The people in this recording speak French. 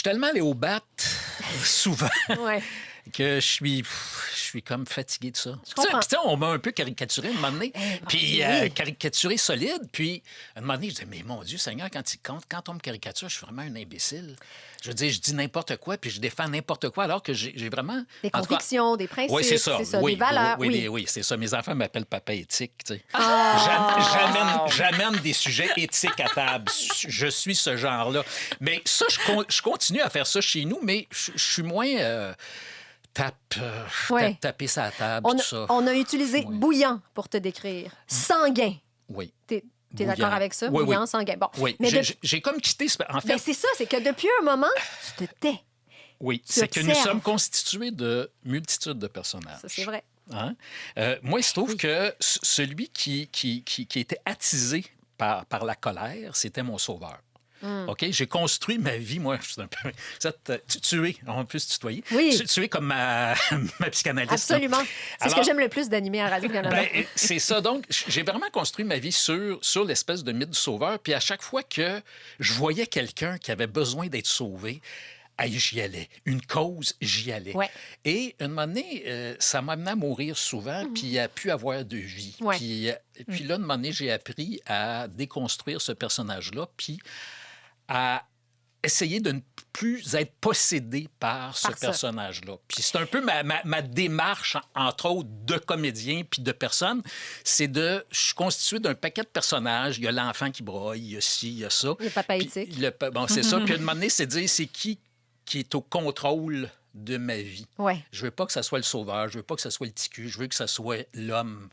suis tellement allé au bat souvent Ouais. que je suis comme fatigué de ça. Je comprends. Puis, tu sais, on m'a un peu caricaturé à un moment donné. Puis, oui. caricaturé solide. Puis, à un moment donné, je disais, mais mon Dieu, Seigneur, quand on me caricature, je suis vraiment un imbécile. Je veux dire, je dis n'importe quoi, puis je défends n'importe quoi, alors que j'ai vraiment... Des en tout cas, convictions, des principes, oui, c'est ça. Oui, des valeurs. oui, c'est ça. Mes enfants m'appellent papa éthique, tu sais. Ah! J'amène des sujets éthiques à table. Je suis ce genre-là. Mais ça, je continue à faire ça chez nous, mais je suis moins... Ouais. taper sa table, On tout a, ça. on a utilisé Ouais. bouillant pour te décrire. Sanguin. Oui. T'es Bouillant. d'accord avec ça? Oui, Bouillant, oui. sanguin. Bon. Oui, Mais j'ai comme quitté... En fait, ben, c'est ça, c'est que depuis un moment, tu te tais. oui, tu c'est que nous observes. sommes constitués de multitudes de personnages. Ça, c'est vrai. Hein? Moi, il se trouve que celui qui était attisé par la colère, c'était mon sauveur. OK? J'ai construit ma vie, moi, je suis un peu... Tu es, on peut se tutoyer. Oui. Tu es comme ma psychanalyste. Absolument. là. C'est ce que j'aime le plus d'animer à Radio-Canada. Ben, c'est ça. Donc, j'ai vraiment construit ma vie sur l'espèce de mythe du sauveur. Puis à chaque fois que je voyais quelqu'un qui avait besoin d'être sauvé, hey, j'y allais. Une cause, j'y allais. Ouais. Et un moment donné, ça m'a amené à mourir souvent, puis à plus avoir de vie. Ouais. Puis là, un moment donné, j'ai appris à déconstruire ce personnage-là, puis à essayer de ne plus être possédé par ce Par ça. personnage-là. Puis c'est un peu ma démarche, entre autres, de comédien puis de personne, c'est je suis constitué d'un paquet de personnages. Il y a l'enfant qui broye, il y a ci, il y a ça. Le papa Puis éthique. bon, c'est ça. Puis à un moment donné, c'est de dire, c'est qui est au contrôle de ma vie. Ouais. Je veux pas que ça soit le sauveur, je veux pas que ça soit le ticu, je veux que ça soit l'homme.